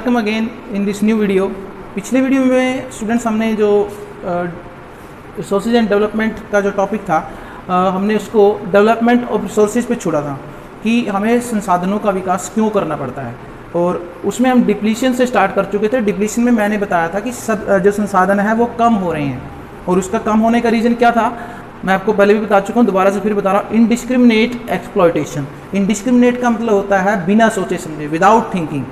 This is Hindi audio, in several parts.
Welcome again in this new video. पिछले वीडियो में स्टूडेंट्स हमने जो रिसोर्सेज एंड डेवलपमेंट का जो टॉपिक था हमने उसको डेवलपमेंट ऑफ रिसोर्सेज पे छोड़ा था कि हमें संसाधनों का विकास क्यों करना पड़ता है, और उसमें हम डिप्लीशन से स्टार्ट कर चुके थे। डिप्लीशन में मैंने बताया था कि सब जो संसाधन है वो कम हो रहे हैं, और उसका कम होने का रीज़न क्या था मैं आपको पहले भी बता चुका हूँ, दोबारा से फिर बता रहा हूँ। Indiscriminate exploitation. इनडिस्क्रिमिनेट का मतलब होता है बिना सोचे समझे, without thinking.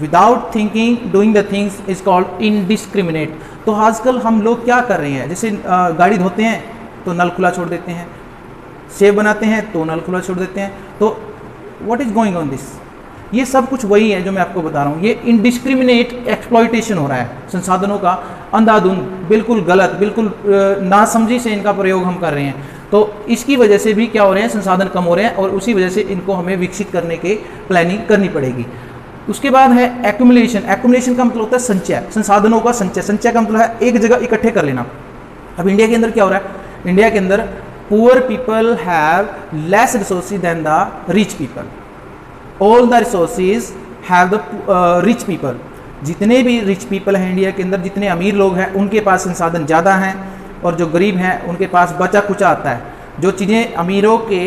Without thinking doing the things is called indiscriminate. तो आजकल हम लोग क्या कर रहे हैं, जैसे गाड़ी धोते हैं तो नल खुला छोड़ देते हैं, सेब बनाते हैं तो नल खुला छोड़ देते हैं। तो what is going on this? ये सब कुछ वही है जो मैं आपको बता रहा हूँ। ये इनडिस्क्रिमिनेट एक्सप्लॉयटेशन हो रहा है संसाधनों का, अंधाधुंध, बिल्कुल गलत, बिल्कुल नासमझी से इनका प्रयोग हम कर रहे हैं। तो इसकी वजह से भी क्या हो रहे हैं, संसाधन कम हो रहे हैं, और उसी वजह से इनको हमें विकसित करने की प्लानिंग करनी पड़ेगी। उसके बाद है एक्यूमुलेशन। एक्यूमुलेशन का मतलब होता है संचय, संसाधनों का संचय। संचय का मतलब है एक जगह इकट्ठे कर लेना। अब इंडिया के अंदर क्या हो रहा है, इंडिया के अंदर poor people have less resources than the rich people. All the resources have the rich people. जितने भी रिच पीपल हैं इंडिया के अंदर, जितने अमीर लोग हैं उनके पास संसाधन ज़्यादा हैं, और जो गरीब हैं उनके पास बचा कुचा आता है। जो चीज़ें अमीरों के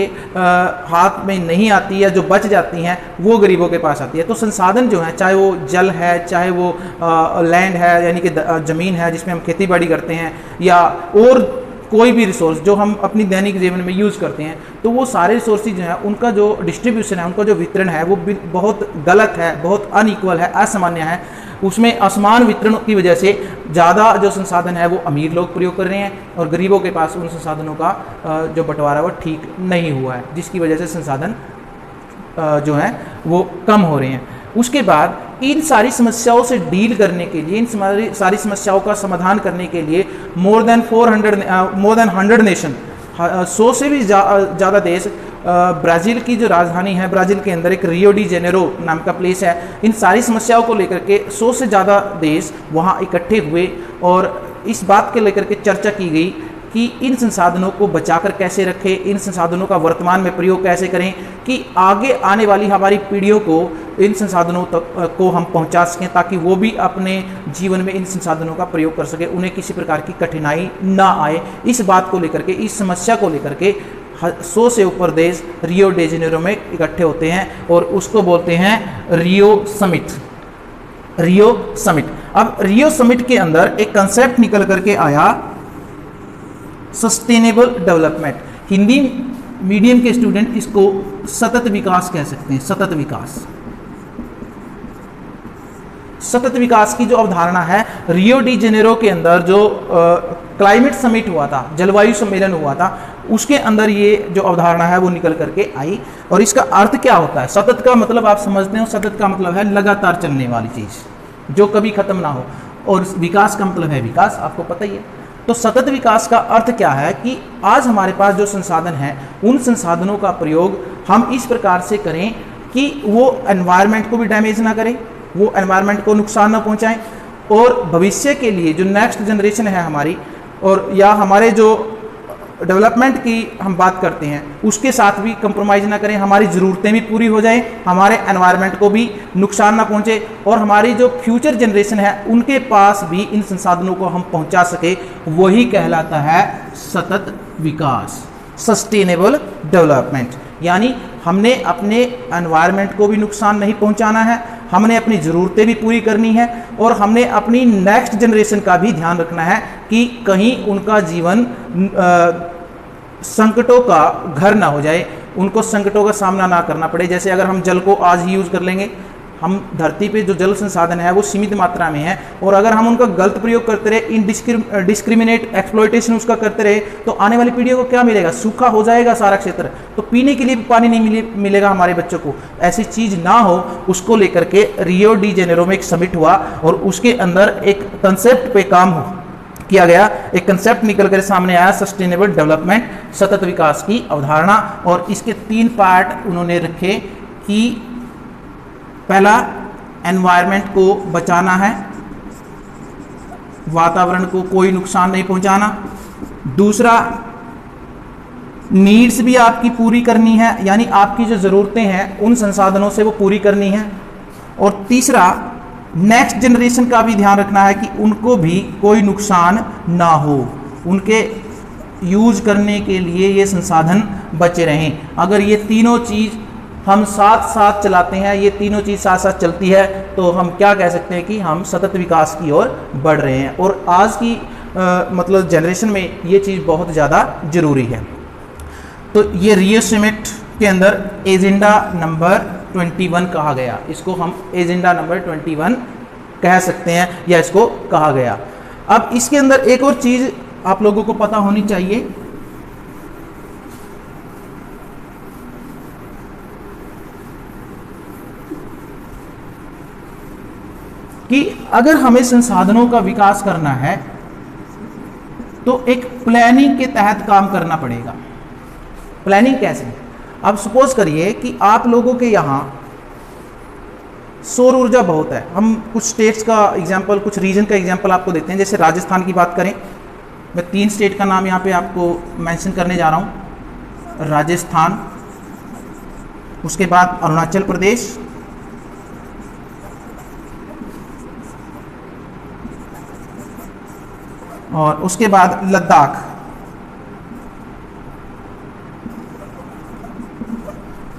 हाथ में नहीं आती या जो बच जाती हैं वो गरीबों के पास आती है। तो संसाधन जो है, चाहे वो जल है, चाहे वो लैंड है यानी कि ज़मीन है जिसमें हम खेती बाड़ी करते हैं, या और कोई भी रिसोर्स जो हम अपनी दैनिक जीवन में यूज़ करते हैं, तो वो सारे रिसोर्सेज जो हैं उनका जो डिस्ट्रीब्यूशन है, उनका जो वितरण है वो बहुत गलत है, बहुत अनइक्वल है, असामान्य है। उसमें असमान वितरण की वजह से ज़्यादा जो संसाधन है वो अमीर लोग प्रयोग कर रहे हैं, और गरीबों के पास उन संसाधनों का जो बंटवारा वो ठीक नहीं हुआ है, जिसकी वजह से संसाधन जो है वो कम हो रहे हैं। उसके बाद इन सारी समस्याओं से डील करने के लिए, इन सारी समस्याओं का समाधान करने के लिए मोर देन 100 नेशन, 100 से भी ज़्यादा देश, ब्राज़ील की जो राजधानी है, ब्राज़ील के अंदर एक रियो डी जेनेरो नाम का प्लेस है, इन सारी समस्याओं को लेकर के 100 से ज़्यादा देश वहाँ इकट्ठे हुए, और इस बात के लेकर के चर्चा की गई कि इन संसाधनों को बचाकर कैसे रखें, इन संसाधनों का वर्तमान में प्रयोग कैसे करें कि आगे आने वाली हमारी पीढ़ियों को इन संसाधनों तक को हम पहुंचा सकें, ताकि वो भी अपने जीवन में इन संसाधनों का प्रयोग कर सके, उन्हें किसी प्रकार की कठिनाई ना आए। इस बात को लेकर के, इस समस्या को लेकर के 100 से ऊपर देश रियो डे जेनेरो में इकट्ठे होते हैं, और उसको बोलते हैं रियो समिट। Rio summit. अब रियो समिट के अंदर एक कंसेप्ट निकल करके आया, सस्टेनेबल डेवलपमेंट। हिंदी मीडियम के स्टूडेंट इसको सतत विकास कह सकते हैं। सतत विकास। सतत विकास की जो अवधारणा है, रियो डी जेनेरो के अंदर जो क्लाइमेट समिट हुआ था, जलवायु सम्मेलन हुआ था, उसके अंदर ये जो अवधारणा है वो निकल करके आई। और इसका अर्थ क्या होता है? सतत का मतलब आप समझते हो, सतत का मतलब है लगातार चलने वाली चीज़ जो कभी खत्म ना हो, और विकास का मतलब है विकास, आपको पता ही है। तो सतत विकास का अर्थ क्या है कि आज हमारे पास जो संसाधन है, उन संसाधनों का प्रयोग हम इस प्रकार से करें कि वो एनवायरनमेंट को भी डैमेज ना करें, वो एनवायरनमेंट को नुकसान ना पहुंचाएं, और भविष्य के लिए जो नेक्स्ट जनरेशन है हमारी, और या हमारे जो डेवलपमेंट की हम बात करते हैं उसके साथ भी कंप्रोमाइज़ ना करें, हमारी ज़रूरतें भी पूरी हो जाएं, हमारे एनवायरनमेंट को भी नुकसान ना पहुंचे, और हमारी जो फ्यूचर जनरेशन है उनके पास भी इन संसाधनों को हम पहुंचा सके। वही कहलाता है सतत विकास, सस्टेनेबल डेवलपमेंट। यानी हमने अपने एनवायरनमेंट को भी नुकसान नहीं पहुंचाना है, हमने अपनी ज़रूरतें भी पूरी करनी है, और हमने अपनी नेक्स्ट जनरेशन का भी ध्यान रखना है कि कहीं उनका जीवन संकटों का घर ना हो जाए, उनको संकटों का सामना ना करना पड़े। जैसे अगर हम जल को आज ही यूज़ कर लेंगे, हम धरती पे जो जल संसाधन है वो सीमित मात्रा में है, और अगर हम उनका गलत प्रयोग करते रहे, डिस्क्रिमिनेट एक्सप्लॉयटेशन उसका करते रहे, तो आने वाली पीढ़ियों को क्या मिलेगा? सूखा हो जाएगा सारा क्षेत्र, तो पीने के लिए पानी नहीं मिलेगा हमारे बच्चों को। ऐसी चीज़ ना हो, उसको लेकर के रियो डी जेनेरो में एक समिट हुआ, और उसके अंदर एक कंसेप्ट पे काम किया गया, एक कंसेप्ट निकल कर सामने आया, सस्टेनेबल डेवलपमेंट, सतत विकास की अवधारणा। और इसके 3 पार्ट उन्होंने रखे कि पहला, एनवायरनमेंट को बचाना है, वातावरण को कोई नुकसान नहीं पहुंचाना। दूसरा, नीड्स भी आपकी पूरी करनी है, यानी आपकी जो ज़रूरतें हैं उन संसाधनों से वो पूरी करनी है। और तीसरा, नेक्स्ट जनरेशन का भी ध्यान रखना है कि उनको भी कोई नुकसान ना हो, उनके यूज करने के लिए ये संसाधन बचे रहें। अगर ये तीनों चीज़ हम साथ साथ चलाते हैं, ये तीनों चीज़ साथ साथ चलती है, तो हम क्या कह सकते हैं कि हम सतत विकास की ओर बढ़ रहे हैं। और आज की मतलब जनरेशन में ये चीज़ बहुत ज़्यादा ज़रूरी है। तो ये रियो समिट के अंदर एजेंडा नंबर 21 कहा गया, इसको हम एजेंडा नंबर 21 कह सकते हैं या इसको कहा गया। अब इसके अंदर एक और चीज़ आप लोगों को पता होनी चाहिए कि अगर हमें संसाधनों का विकास करना है तो एक प्लानिंग के तहत काम करना पड़ेगा। प्लानिंग कैसे? अब सपोज करिए कि आप लोगों के यहाँ सौर ऊर्जा बहुत है। हम कुछ स्टेट्स का एग्जांपल, कुछ रीजन का एग्जांपल आपको देते हैं। जैसे राजस्थान की बात करें, मैं 3 स्टेट का नाम यहाँ पे आपको मेंशन करने जा रहा हूँ। राजस्थान, उसके बाद अरुणाचल प्रदेश, और उसके बाद लद्दाख।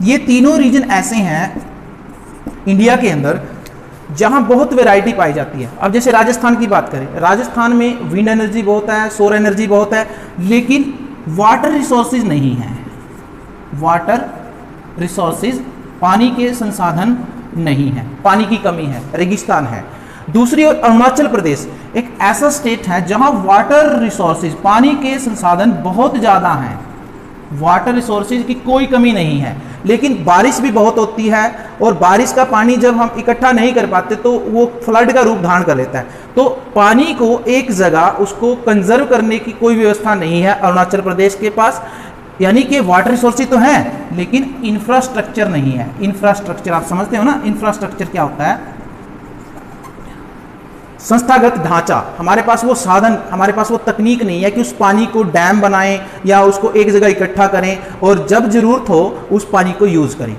ये तीनों रीजन ऐसे हैं इंडिया के अंदर जहां बहुत वैरायटी पाई जाती है। अब जैसे राजस्थान की बात करें, राजस्थान में विंड एनर्जी बहुत है, सोलर एनर्जी बहुत है, लेकिन वाटर रिसोर्सेज नहीं है। वाटर रिसोर्सेज, पानी के संसाधन नहीं है, पानी की कमी है, रेगिस्तान है। दूसरी ओर अरुणाचल प्रदेश एक ऐसा स्टेट है जहां वाटर रिसोर्सेज, पानी के संसाधन बहुत ज़्यादा हैं, वाटर रिसोर्सेज की कोई कमी नहीं है, लेकिन बारिश भी बहुत होती है और बारिश का पानी जब हम इकट्ठा नहीं कर पाते तो वो फ्लड का रूप धारण कर लेता है। तो पानी को एक जगह उसको कंजर्व करने की कोई व्यवस्था नहीं है अरुणाचल प्रदेश के पास। यानी कि वाटर रिसोर्सेज तो हैं लेकिन इंफ्रास्ट्रक्चर नहीं है। इंफ्रास्ट्रक्चर आप समझते हो ना, इंफ्रास्ट्रक्चर क्या होता है? संस्थागत ढांचा। हमारे पास वो साधन, हमारे पास वो तकनीक नहीं है कि उस पानी को डैम बनाएं या उसको एक जगह इकट्ठा करें और जब जरूरत हो उस पानी को यूज करें।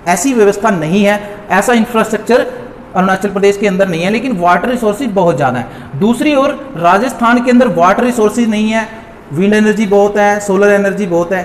ऐसी व्यवस्था नहीं है, ऐसा इंफ्रास्ट्रक्चर अरुणाचल प्रदेश के अंदर नहीं है, लेकिन वाटर रिसोर्सेज बहुत ज़्यादा है। दूसरी ओर राजस्थान के अंदर वाटर रिसोर्सेज नहीं है, विंड एनर्जी बहुत है, सोलर एनर्जी बहुत है,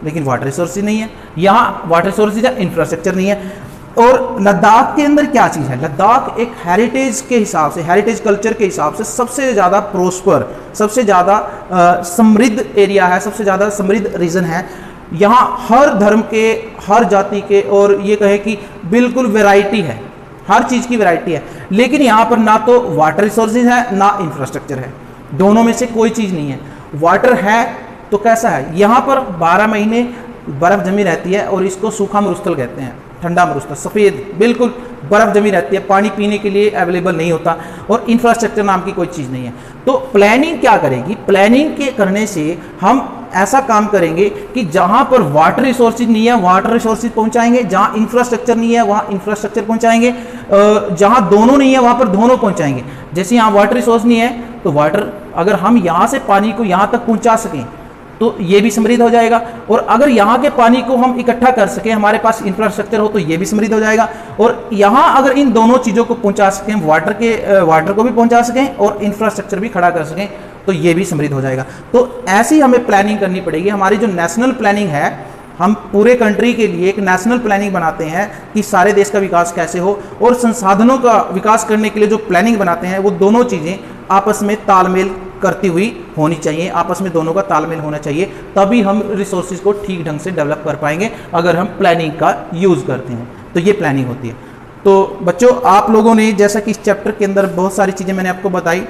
लेकिन वाटर रिसोर्सेज नहीं है। यहाँ वाटर रिसोर्सेज है, इंफ्रास्ट्रक्चर नहीं है। और लद्दाख के अंदर क्या चीज़ है? लद्दाख एक हेरिटेज के हिसाब से, हेरिटेज कल्चर के हिसाब से सबसे ज़्यादा प्रोस्पर, सबसे ज़्यादा समृद्ध एरिया है, सबसे ज़्यादा समृद्ध रीजन है। यहाँ हर धर्म के, हर जाति के, और ये कहे कि बिल्कुल वैरायटी है, हर चीज़ की वैरायटी है। लेकिन यहाँ पर ना तो वाटर रिसोर्सेज है ना इंफ्रास्ट्रक्चर है, दोनों में से कोई चीज़ नहीं है। वाटर है तो कैसा है? यहाँ पर 12 महीने बर्फ़ जमी रहती है और इसको सूखा मरुस्थल कहते हैं, ठंडा मरुस्थल, सफ़ेद बिल्कुल बर्फ़ जमी रहती है, पानी पीने के लिए अवेलेबल नहीं होता और इंफ्रास्ट्रक्चर नाम की कोई चीज़ नहीं है। तो प्लानिंग क्या करेगी? प्लानिंग के करने से हम ऐसा काम करेंगे कि जहाँ पर वाटर रिसोर्सेज नहीं है वाटर रिसोर्सेज पहुँचाएंगे, जहाँ इंफ्रास्ट्रक्चर नहीं है वहाँ इंफ्रास्ट्रक्चर पहुँचाएंगे, जहाँ दोनों नहीं है वहाँ पर दोनों पहुँचाएंगे। जैसे यहाँ वाटर रिसोर्स नहीं है तो वाटर, अगर हम यहाँ से पानी को यहाँ तक पहुँचा सकें तो ये भी समृद्ध हो जाएगा, और अगर यहाँ के पानी को हम इकट्ठा कर सकें, हमारे पास इंफ्रास्ट्रक्चर हो तो ये भी समृद्ध हो जाएगा। और यहाँ अगर इन दोनों चीज़ों को पहुँचा सकें, वाटर को भी पहुँचा सकें और इंफ्रास्ट्रक्चर भी खड़ा कर सकें, तो ये भी समृद्ध हो जाएगा। तो ऐसी हमें प्लानिंग करनी पड़ेगी। हमारी जो नेशनल प्लानिंग है, हम पूरे कंट्री के लिए एक नेशनल प्लानिंग बनाते हैं कि सारे देश का विकास कैसे हो, और संसाधनों का विकास करने के लिए जो प्लानिंग बनाते हैं वो दोनों चीज़ें आपस में तालमेल करती हुई होनी चाहिए, आपस में दोनों का तालमेल होना चाहिए, तभी हम रिसोर्सेज को ठीक ढंग से डेवलप कर पाएंगे। अगर हम प्लानिंग का यूज़ करते हैं तो ये प्लानिंग होती है। तो बच्चों, आप लोगों ने जैसा कि इस चैप्टर के अंदर बहुत सारी चीज़ें मैंने आपको बताई,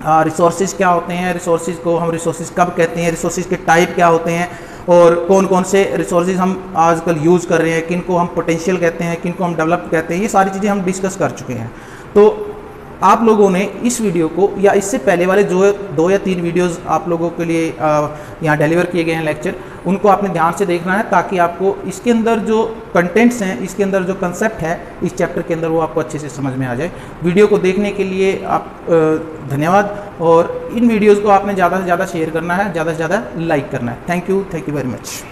रिसोर्सेज क्या होते हैं, रिसोर्सेज को हम रिसोर्सेज कब कहते हैं, रिसोर्सेज के टाइप क्या होते हैं, और कौन कौन से रिसोर्सेज हम आजकल यूज़ कर रहे हैं, किन को हम पोटेंशियल कहते हैं, किन को हम डेवलप कहते हैं, ये सारी चीज़ें हम डिस्कस कर चुके हैं। तो आप लोगों ने इस वीडियो को या इससे पहले वाले जो 2 या 3 वीडियोस आप लोगों के लिए यहाँ डिलीवर किए गए हैं लेक्चर, उनको आपने ध्यान से देखना है ताकि आपको इसके अंदर जो कंटेंट्स हैं, इसके अंदर जो कंसेप्ट है इस चैप्टर के अंदर, वो आपको अच्छे से समझ में आ जाए। वीडियो को देखने के लिए आप धन्यवाद, और इन वीडियोज़ को आपने ज़्यादा से ज़्यादा शेयर करना है, ज़्यादा से ज़्यादा लाइक करना है। Thank you very much.